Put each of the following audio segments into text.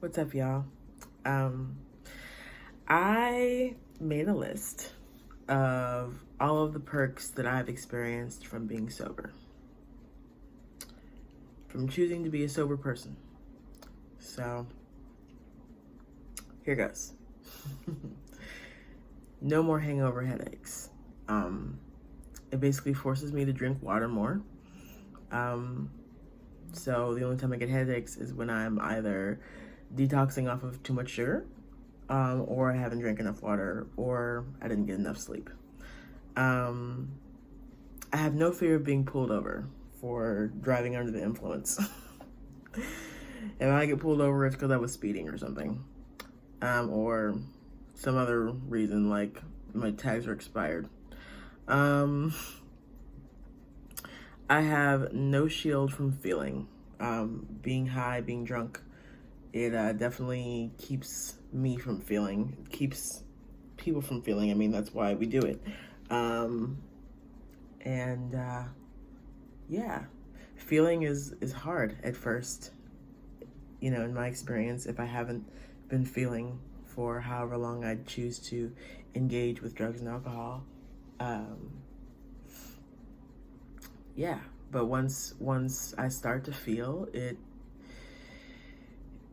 What's up, y'all? Um, I made a list of all of the perks that I've experienced from being sober, from choosing to be a sober person. So, here goes. No more hangover headaches. It basically forces me to drink water more. So the only time I get headaches is when I'm either detoxing off of too much sugar, or I haven't drank enough water, or I didn't get enough sleep. I have no fear of being pulled over for driving under the influence. If I get pulled over, it's because I was speeding or something, or some other reason, like my tags are expired. I have no shield from feeling. Being high, being drunk, it definitely keeps me from feeling, keeps people from feeling. I mean, that's why we do it. And yeah, feeling is hard at first. You know, in my experience, if I haven't been feeling for however long I choose to engage with drugs and alcohol. Yeah, but once I start to feel it,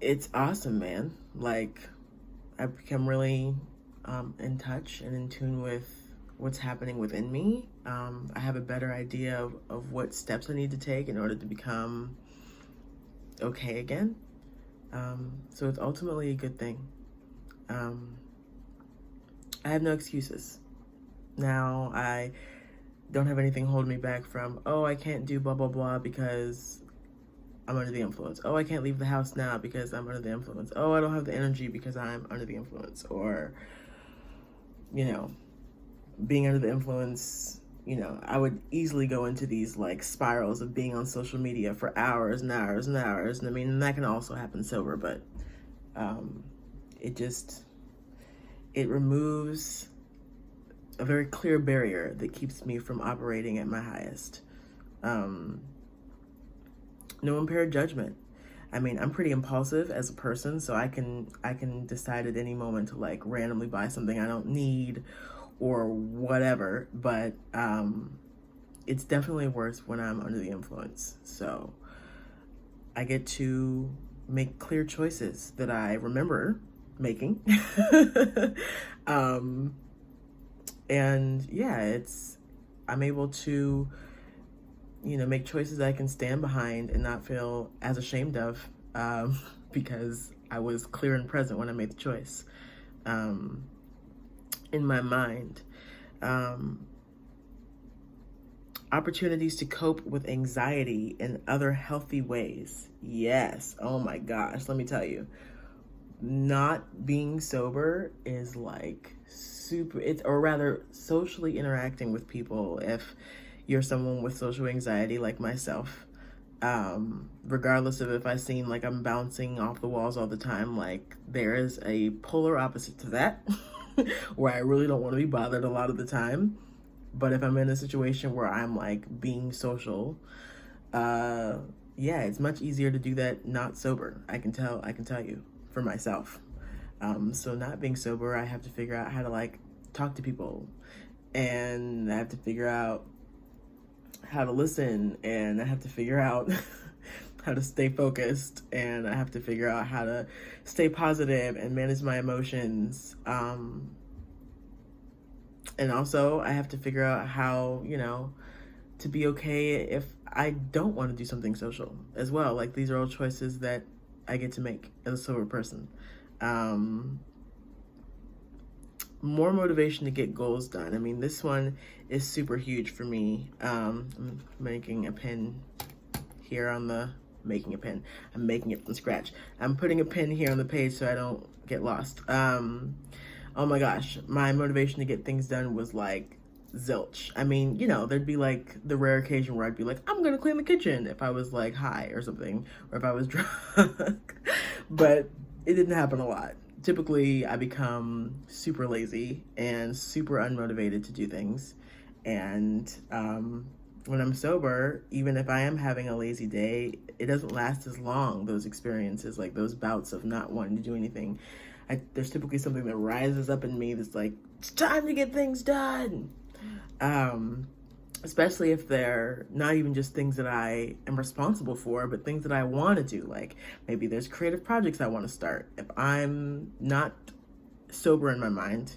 it's awesome, man. Like, I've become really in touch and in tune with what's happening within me. I have a better idea of what steps I need to take in order to become okay again. So it's ultimately a good thing. I have no excuses. Now I don't have anything holding me back from, oh, I can't do blah, blah, blah because I'm under the influence. Oh, I can't leave the house now because I'm under the influence. Oh, I don't have the energy because I'm under the influence. Or, you know, being under the influence, you know, I would easily go into these like spirals of being on social media for hours and hours and hours. And I mean, that can also happen sober, but it removes a very clear barrier that keeps me from operating at my highest. No impaired judgment. I mean, I'm pretty impulsive as a person, so I can decide at any moment to like randomly buy something I don't need or whatever, but it's definitely worse when I'm under the influence. So I get to make clear choices that I remember making. And yeah, I'm able to, you know, make choices I can stand behind and not feel as ashamed of, because I was clear and present when I made the choice. In my mind, opportunities to cope with anxiety in other healthy ways. Yes. Oh my gosh. Let me tell you, not being sober is like or rather socially interacting with people. If you're someone with social anxiety like myself, regardless of if I seem like I'm bouncing off the walls all the time, like there is a polar opposite to that where I really don't want to be bothered a lot of the time. But if I'm in a situation where I'm like being social, yeah, it's much easier to do that not sober. I can tell you for myself. So not being sober, I have to figure out how to like talk to people, and I have to figure out how to listen, and I have to figure out how to stay focused, and I have to figure out how to stay positive and manage my emotions. And also I have to figure out how, you know, to be okay if I don't want to do something social as well. Like, these are all choices that I get to make as a sober person. More motivation to get goals done. I mean, this one is super huge for me. I'm making a pin here on the, making a pin. I'm making it from scratch. I'm putting a pin here on the page so I don't get lost. Oh my gosh, my motivation to get things done was like zilch. I mean, you know, there'd be like the rare occasion where I'd be like, I'm gonna clean the kitchen if I was like high or something, or if I was drunk. But it didn't happen a lot. Typically, I become super lazy and super unmotivated to do things. And when I'm sober, even if I am having a lazy day, it doesn't last as long, those experiences, like those bouts of not wanting to do anything. There's typically something that rises up in me that's like, it's time to get things done. Especially if they're not even just things that I am responsible for, but things that I want to do. Like maybe there's creative projects I want to start. If I'm not sober in my mind,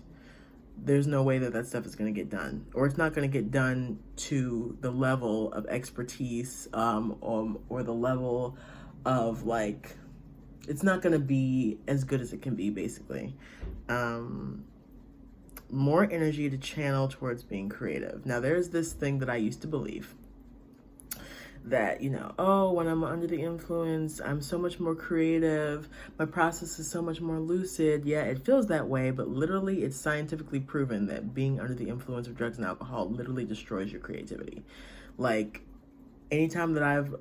there's no way that stuff is going to get done, or it's not going to get done to the level of expertise, or the level of like, it's not going to be as good as it can be, basically. More energy to channel towards being creative. Now, there's this thing that I used to believe that, when I'm under the influence, I'm so much more creative. My process is so much more lucid. Yeah, it feels that way, but literally it's scientifically proven that being under the influence of drugs and alcohol literally destroys your creativity. Like, anytime that I've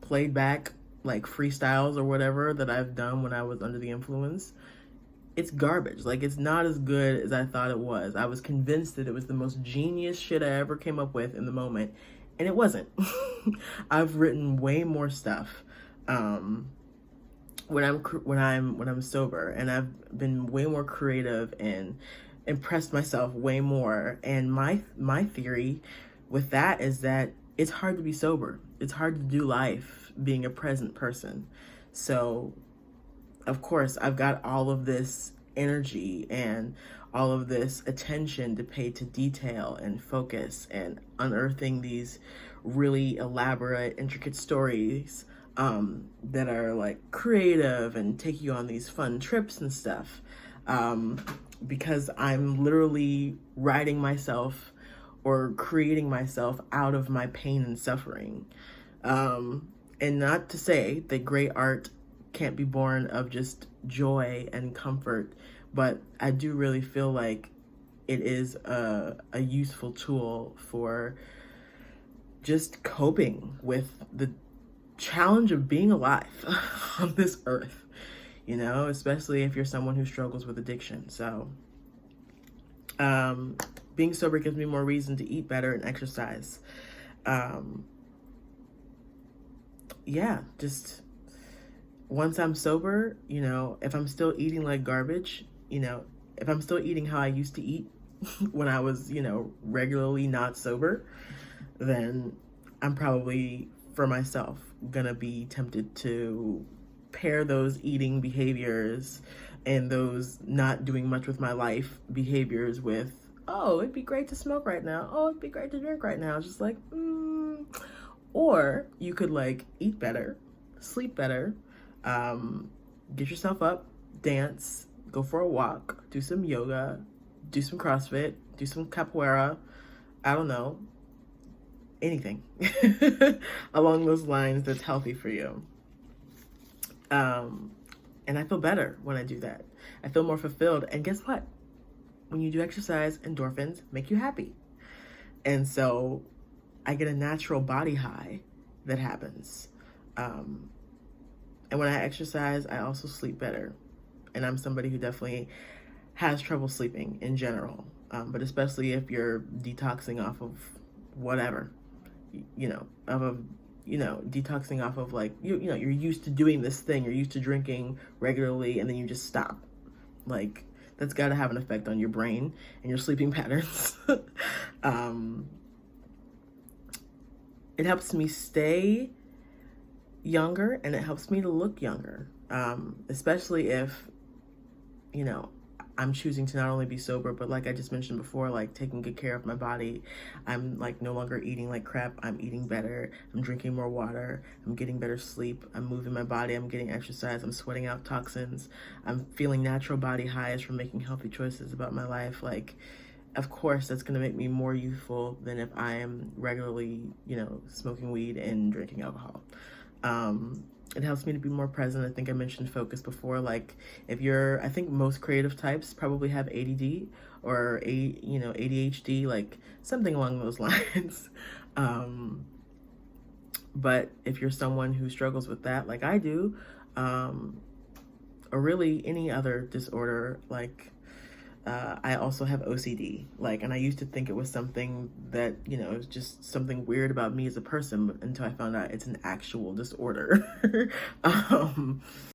played back like freestyles or whatever that I've done when I was under the influence, it's garbage. Like, it's not as good as I thought it was. I was convinced that it was the most genius shit I ever came up with in the moment, and it wasn't. I've written way more stuff when I'm sober, and I've been way more creative and impressed myself way more. And my theory with that is that it's hard to be sober. It's hard to do life being a present person. So of course, I've got all of this energy and all of this attention to pay to detail and focus and unearthing these really elaborate, intricate stories that are like creative and take you on these fun trips and stuff. Because I'm literally writing myself or creating myself out of my pain and suffering. And not to say that great art can't be born of just joy and comfort, but I do really feel like it is a useful tool for just coping with the challenge of being alive on this earth, especially if you're someone who struggles with addiction. So being sober gives me more reason to eat better and exercise. Just once I'm sober, if I'm still eating like garbage, if I'm still eating how I used to eat when I was, regularly not sober, then I'm probably, for myself, gonna be tempted to pair those eating behaviors and those not doing much with my life behaviors with, oh, it'd be great to smoke right now. Oh, it'd be great to drink right now. It's just like, Or you could like eat better, sleep better, get yourself up, dance, go for a walk, do some yoga, do some CrossFit, do some capoeira, I don't know, anything along those lines that's healthy for you. And I feel better when I do that. I feel more fulfilled. And guess what? When you do exercise, endorphins make you happy. And so I get a natural body high that happens. And when I exercise, I also sleep better. And I'm somebody who definitely has trouble sleeping in general. But especially if you're detoxing off of whatever, detoxing off of like, you're used to doing this thing, you're used to drinking regularly, and then you just stop. Like, that's got to have an effect on your brain and your sleeping patterns. It helps me stay younger, and it helps me to look younger, especially if, I'm choosing to not only be sober, but like I just mentioned before, like taking good care of my body. I'm like no longer eating like crap. I'm eating better. I'm drinking more water. I'm getting better sleep. I'm moving my body. I'm getting exercise. I'm sweating out toxins. I'm feeling natural body highs from making healthy choices about my life. Like, of course, that's going to make me more youthful than if I am regularly, smoking weed and drinking alcohol. It helps me to be more present. I think I mentioned focus before. Like, I think most creative types probably have ADD or ADHD, like something along those lines. But if you're someone who struggles with that, like I do, or really any other disorder, like I also have OCD. Like, and I used to think it was something that, you know, it's just something weird about me as a person until I found out it's an actual disorder. um,